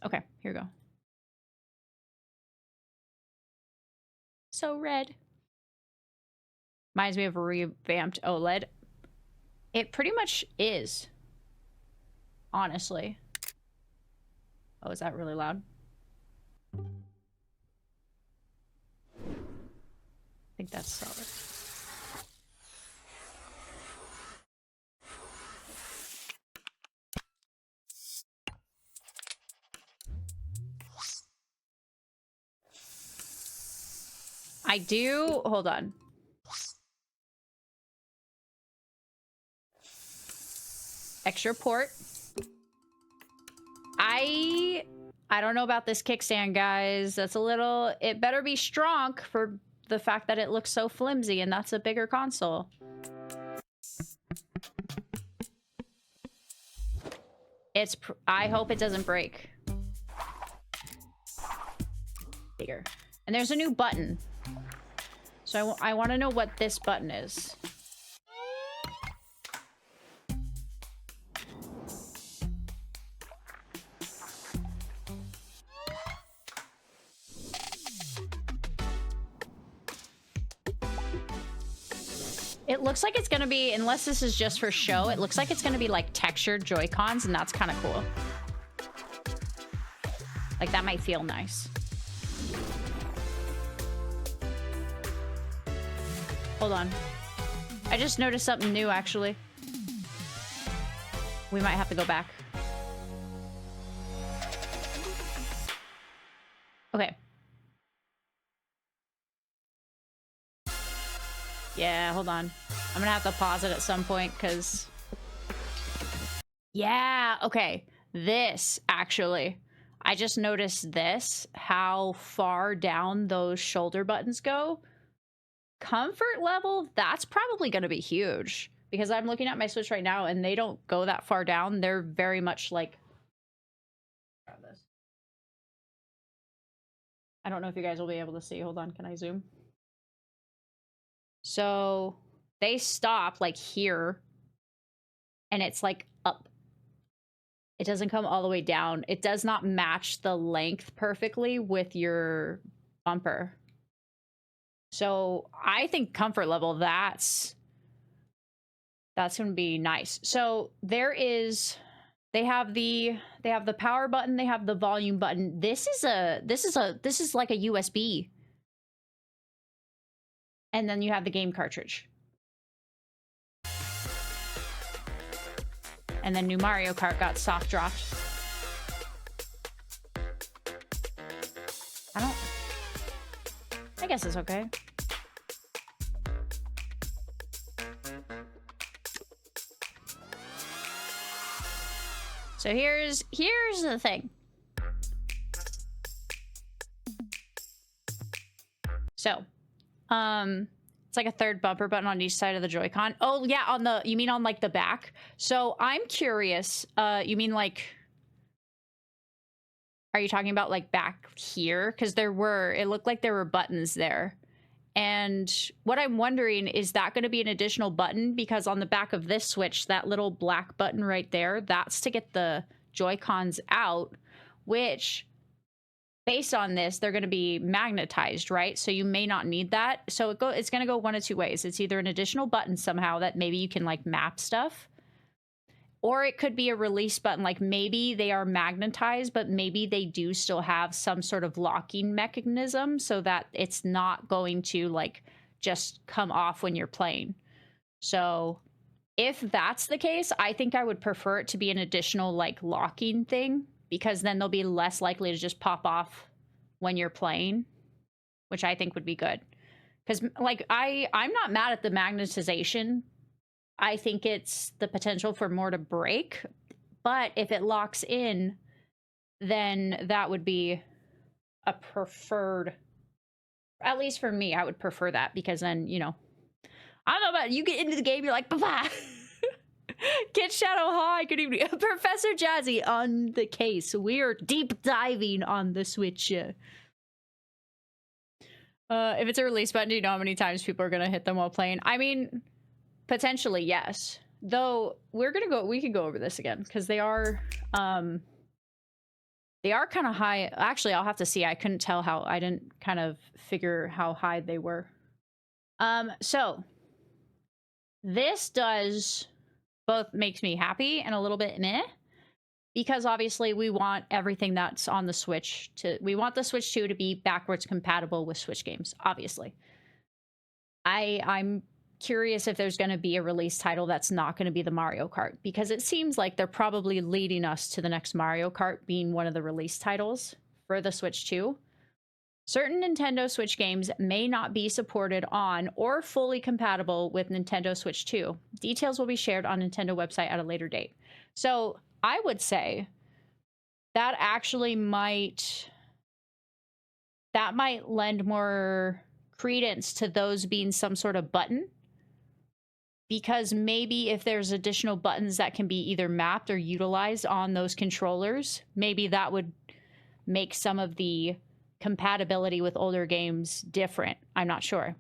Okay, here we go. So red. Reminds me of a revamped OLED. It pretty much is. Honestly. Oh, is that really loud? I think that's solid. I do... Hold on. Extra port. I don't know about this kickstand, guys. That's a little... It better be strong for the fact that it looks so flimsy, and that's a bigger console. I hope it doesn't break. Bigger. And there's a new button. So I want to know what this button is. It looks like it's gonna be, unless this is just for show, it looks like it's gonna be like textured Joy-Cons, and that's kind of cool. Like, that might feel nice. Hold on. I just noticed something new, actually. We might have to go back. Okay. Yeah, hold on. I'm gonna have to pause it at some point, because... Yeah, okay. This, actually. I just noticed this, how far down those shoulder buttons go. Comfort level, that's probably gonna be huge. Because I'm looking at my Switch right now, and they don't go that far down. They're very much like... Grab this. I don't know if you guys will be able to see. Hold on, can I zoom? So they stop like here, and it's like up. It doesn't come all the way down. It does not match the length perfectly with your bumper. So I think comfort level, that's gonna be nice. So there is, they have the power button, they have the volume button. This is like a USB. And then you have the game cartridge. And then new Mario Kart got soft dropped. I guess it's okay. So here's the thing. So, it's like a third bumper button on each side of the Joy-Con. Oh yeah, on the, you mean on like the back? So I'm curious, you mean like, are you talking about like back here? Because it looked like there were buttons there. And what I'm wondering, is that going to be an additional button? Because on the back of this Switch, that little black button right there, that's to get the Joy-Cons out, which, based on this, they're going to be magnetized, right? So you may not need that. So it's going to go one of two ways. It's either an additional button somehow that maybe you can like map stuff, or it could be a release button. Like maybe they are magnetized, but maybe they do still have some sort of locking mechanism so that it's not going to like just come off when you're playing. So if that's the case, I think I would prefer it to be an additional like locking thing, because then they'll be less likely to just pop off when you're playing, which I think would be good. Because like I'm not mad at the magnetization. I think it's the potential for more to break, but if it locks in, then that would be a preferred, at least for me, I would prefer that, because then, you know, I don't know about you, get into the game, you're like, blah. Kid Shadow, hi, good evening. Professor Jazzy on the case. We are deep diving on the Switch. If it's a release button, do you know how many times people are gonna hit them while playing? I mean, potentially, yes. Though we can go over this again, because they are They are kind of high. Actually, I'll have to see. I couldn't tell how. I didn't kind of figure how high they were. So this does both makes me happy and a little bit meh, because obviously we want everything that's on the Switch to, we want the Switch 2 to be backwards compatible with Switch games, obviously. I'm curious if there's going to be a release title that's not going to be the Mario Kart, because it seems like they're probably leading us to the next Mario Kart being one of the release titles for the Switch 2. Certain Nintendo Switch games may not be supported on or fully compatible with Nintendo Switch 2. Details will be shared on Nintendo website at a later date. So I would say that actually might lend more credence to those being some sort of button, because maybe if there's additional buttons that can be either mapped or utilized on those controllers, maybe that would make some of the compatibility with older games different. I'm not sure.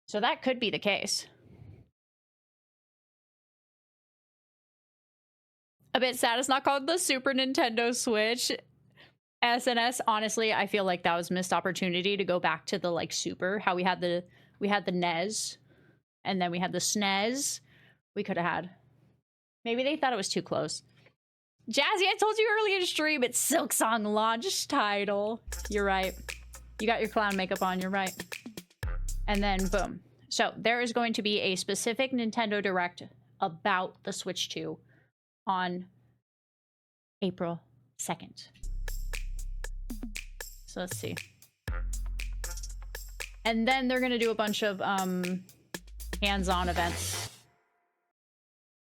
So that could be the case. A bit sad it's not called the Super Nintendo Switch. SNS, honestly, I feel like that was missed opportunity to go back to the like Super, how we had the NES and then we had the SNES. We could have had. Maybe they thought it was too close. Jazzy, I told you earlier in stream, it's Silksong launch title. You're right. You got your clown makeup on, you're right. And then boom. So there is going to be a specific Nintendo Direct about the Switch 2 on April 2nd. So let's see. And then they're going to do a bunch of hands-on events.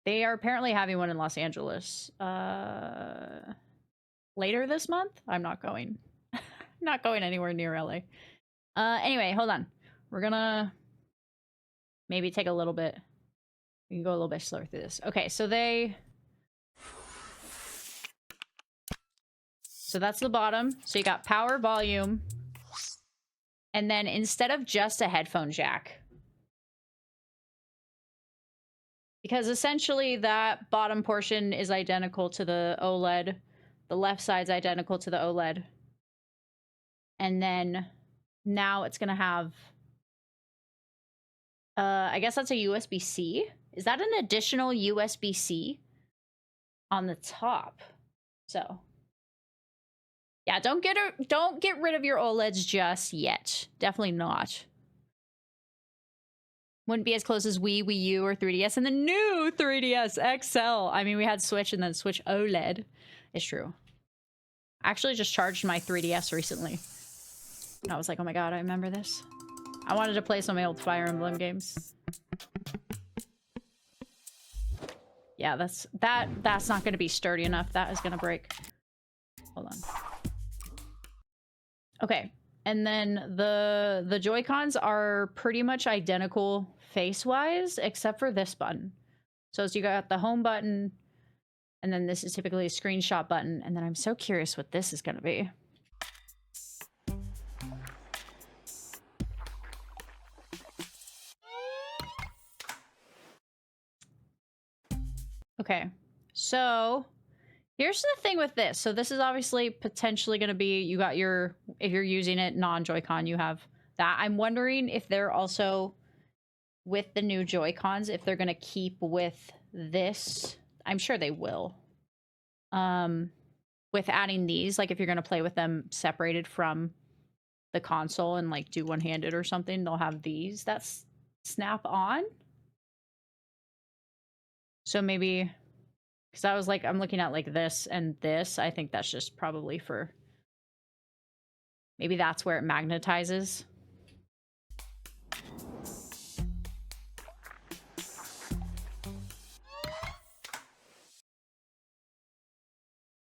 They are apparently having one in Los Angeles later this month. I'm not going. Not going anywhere near LA. Anyway, hold on. We're gonna maybe take a little bit. We can go a little bit slower through this. Okay, so that's the bottom. So you got power, volume, and then instead of just a headphone jack, because essentially that bottom portion is identical to the OLED. The left side's identical to the OLED. And then now it's going to have, I guess that's a USB-C. Is that an additional USB-C on the top? So yeah, don't get rid of your OLEDs just yet. Definitely not. Wouldn't be as close as Wii U, or 3DS, and the new 3DS XL. I mean, we had Switch and then Switch OLED. It's true. I actually just charged my 3DS recently. And I was like, oh my god, I remember this. I wanted to play some of my old Fire Emblem games. Yeah, that's not going to be sturdy enough. That is going to break. Hold on. Okay. And then the Joy-Cons are pretty much identical face-wise, except for this button. So you got the home button, and then this is typically a screenshot button, and then I'm so curious what this is going to be. Okay, so here's the thing with this. So this is obviously potentially going to be, you got your, if you're using it non-Joy-Con, you have that. I'm wondering if they're also, with the new Joy-Cons, if they're going to keep with this. I'm sure they will. With adding these, like if you're going to play with them separated from the console and like do one-handed or something, they'll have these that snap on. So maybe, because I was like, I'm looking at like this and this. I think that's just probably for, maybe that's where it magnetizes.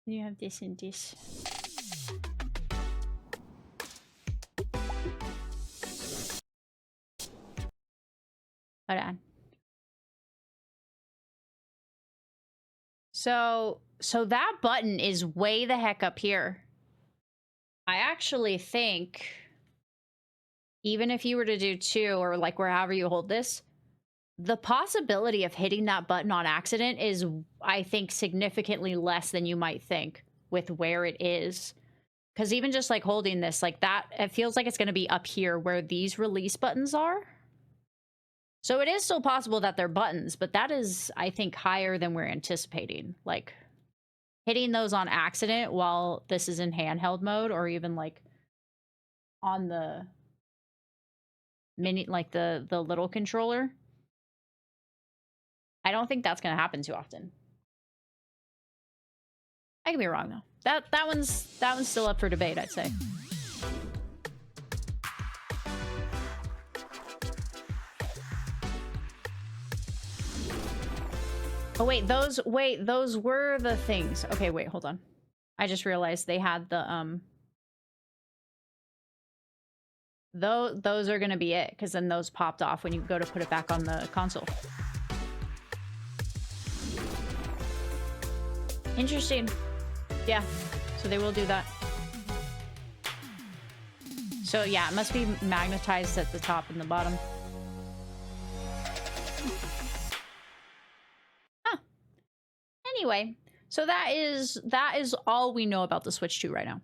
You have this and this. Hold on. So that button is way the heck up here. I actually think even if you were to do 2 or like wherever you hold this, the possibility of hitting that button on accident is, I think, significantly less than you might think. with where it is. Because even just like holding this like that, it feels like it's going to be up here where these release buttons are. So it is still possible that they're buttons, but that is, I think, higher than we're anticipating. Like hitting those on accident while this is in handheld mode, or even like on the mini, like the little controller. I don't think that's going to happen too often. I could be wrong though. That one's still up for debate, I'd say. Oh wait, those were the things. Okay, wait, hold on. I just realized they had the those are gonna be it, because then those popped off when you go to put it back on the console. Interesting. Yeah, so they will do that. So yeah, it must be magnetized at the top and the bottom. Anyway, so that is all we know about the Switch 2 right now.